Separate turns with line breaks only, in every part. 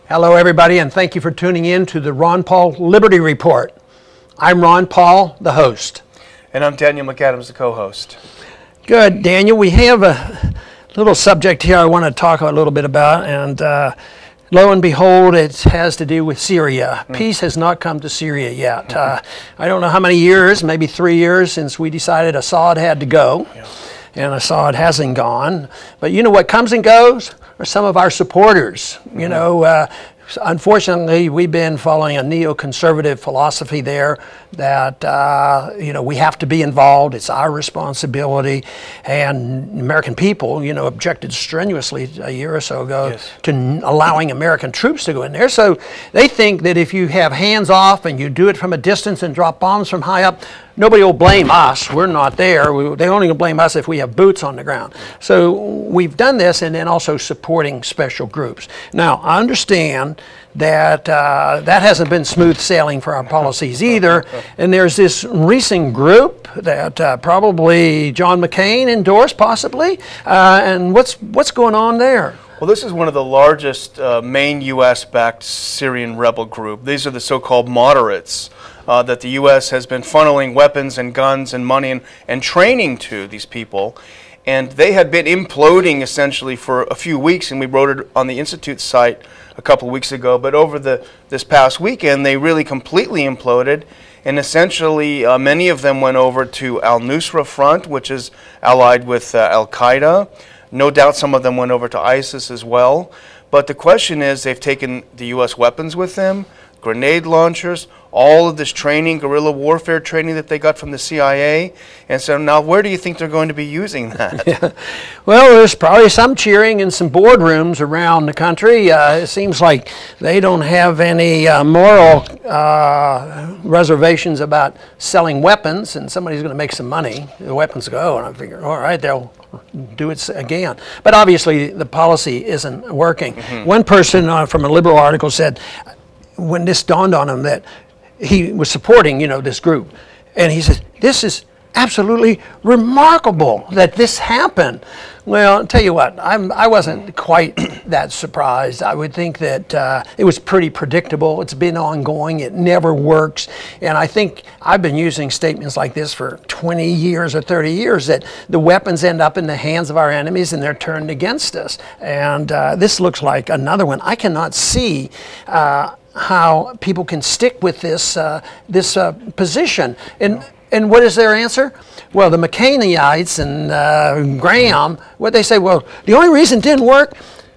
Hello, everybody, and thank you for tuning in to the Ron Paul Liberty Report. I'm Ron Paul, the host.
And I'm Daniel McAdams, the co-host.
Good, Daniel. We have a little subject here I want to talk a little bit about, and lo and behold, it has to do with Syria. Peace has not come to Syria yet. I don't know how many years, maybe 3 years, since we decided Assad had to go, and Assad hasn't gone. But you know what comes and goes are some of our supporters. You know, unfortunately, we've been following a neoconservative philosophy there that, you know, we have to be involved. It's our responsibility. And American people, you know, objected strenuously a year or so ago to allowing American troops to go in there. So they think that if you have hands off and you do it from a distance and drop bombs from high up, nobody will blame us. We're not there. They only will blame us if we have boots on the ground. So we've done this, and then also supporting special groups. Now, I understand that that hasn't been smooth sailing for our policies either. And there's this recent group that probably John McCain endorsed, possibly. And what's going on there?
Well, this is one of the largest main U.S.-backed Syrian rebel group. These are the so-called moderates that the U.S. has been funneling weapons and guns and money and training to these people. And they had been imploding essentially for a few weeks, and we wrote it on the Institute's site a couple of weeks ago. But over this past weekend, they really completely imploded. And essentially, many of them went over to al-Nusra Front, which is allied with al-Qaeda. No doubt some of them went over to ISIS as well. But the question is, they've taken the U.S. weapons with them, grenade launchers, all of this training, guerrilla warfare training that they got from the CIA. And so now where do you think they're going to be using that?
Yeah. Well, there's probably some cheering in some boardrooms around the country. It seems like they don't have any moral reservations about selling weapons, and somebody's going to make some money. The weapons go, and I figure, all right, they'll do it again. But obviously the policy isn't working. One person from a liberal article said, when this dawned on him that he was supporting, you know, this group, and he said, this is absolutely remarkable that this happened. Well, I'll tell you what, I wasn't quite that surprised. I would think that it was pretty predictable. It's been ongoing. It never works. And I think I've been using statements like this for 20 years or 30 years, that the weapons end up in the hands of our enemies and they're turned against us. And this looks like another one. I cannot see how people can stick with this position. And what is their answer? Well, the McCainites and Graham, what they say, well, the only reason it didn't work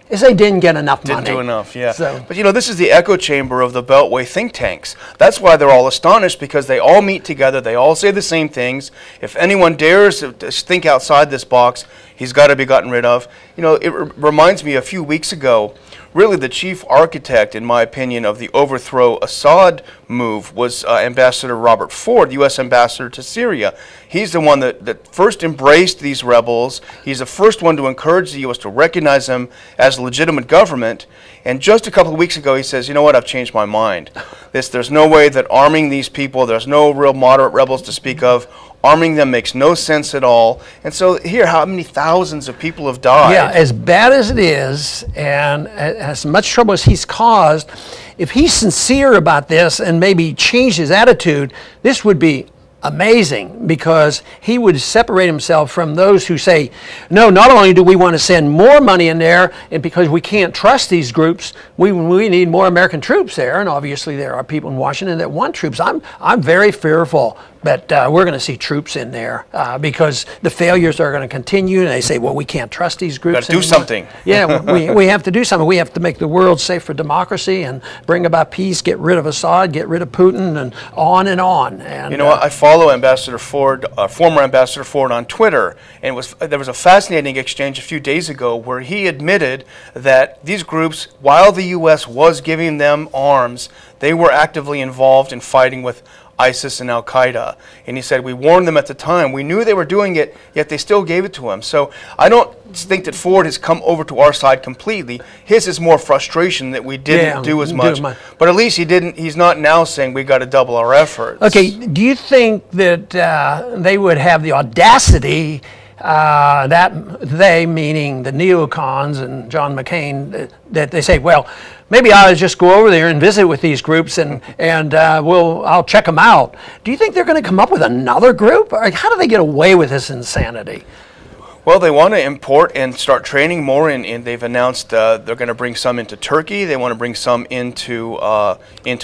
is they didn't get enough money.
Didn't do enough, yeah.
So,
but you know, this is the echo chamber of the Beltway think tanks. That's why they're all astonished, because they all meet together, they all say the same things. If anyone dares to think outside this box, he's got to be gotten rid of. You know, it reminds me a few weeks ago, really the chief architect, in my opinion, of the overthrow Assad move was Ambassador Robert Ford, U.S. ambassador to Syria. He's the one that first embraced these rebels. He's the first one to encourage the U.S. to recognize them as a legitimate government. And just a couple of weeks ago, he says, you know what, I've changed my mind. There's no way that arming these people, there's no real moderate rebels to speak of. Arming them makes no sense at all. And so here, how many thousands of people have died?
Yeah, as bad as it is, and as much trouble as he's caused, if he's sincere about this and maybe change his attitude, this would be amazing, because he would separate himself from those who say, no, not only do we want to send more money in there, and because we can't trust these groups, we need more American troops there. And obviously there are people in Washington that want troops. I'm very fearful that we're going to see troops in there because the failures are going to continue, and they say, well, we can't trust these groups.
Got to do something.
Yeah, we have to do something. We have to make the world safe for democracy and bring about peace, get rid of Assad, get rid of Putin, and on and on. And
you know what? I follow Ambassador Ford, former Ambassador Ford, on Twitter, and there was a fascinating exchange a few days ago where he admitted that these groups, while the U.S. was giving them arms, they were actively involved in fighting with ISIS and al-Qaeda. And he said, we warned them at the time. We knew they were doing it, yet they still gave it to him. So I don't think that Ford has come over to our side completely. His is more frustration that we didn't do as much. But at least he's not now saying we got to double our efforts.
Okay, do you think that they would have the audacity that they, meaning the neocons and John McCain, that they say, well, maybe I'll just go over there and visit with these groups and I'll check them out. Do you think they're going to come up with another group? Or how do they get away with this insanity?
Well, they want to import and start training more, and they've announced they're going to bring some into Turkey. They want to bring some into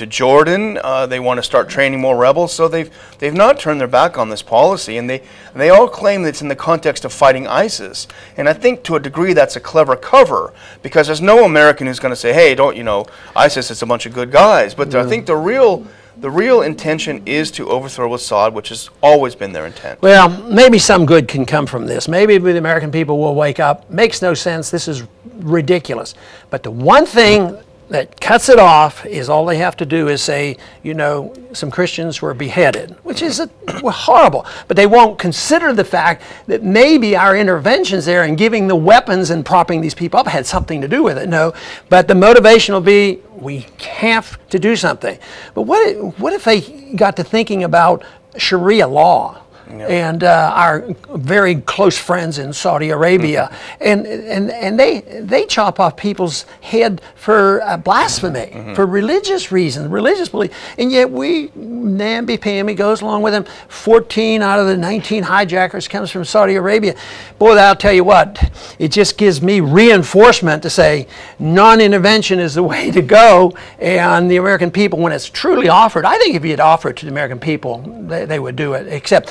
Jordan. They want to start training more rebels. So they've not turned their back on this policy, and they all claim that it's in the context of fighting ISIS. And I think to a degree that's a clever cover, because there's no American who's going to say, hey, don't, you know, ISIS is a bunch of good guys. But I think the real intention is to overthrow Assad, which has always been their intent.
Well, maybe some good can come from this. Maybe the American people will wake up. Makes no sense. This is ridiculous. But the one thing that cuts it off is all they have to do is say, you know, some Christians were beheaded, which is horrible. But they won't consider the fact that maybe our interventions there and giving the weapons and propping these people up had something to do with it. No, but the motivation will be, we have to do something. But what if they got to thinking about Sharia law? Yep. And our very close friends in Saudi Arabia, and they chop off people's head for blasphemy, for religious reasons, religious belief, and yet we namby-pamby goes along with them. 14 out of the 19 hijackers comes from Saudi Arabia. Boy, I'll tell you what, it just gives me reinforcement to say non-intervention is the way to go, and the American people, when it's truly offered, I think if you'd offer it to the American people, they would do it, except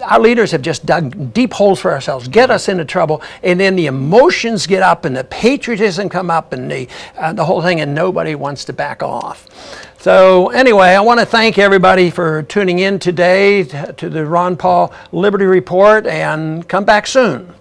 our leaders have just dug deep holes for ourselves, get us into trouble, and then the emotions get up and the patriotism come up and the whole thing, and nobody wants to back off. So anyway, I want to thank everybody for tuning in today to the Ron Paul Liberty Report, and come back soon.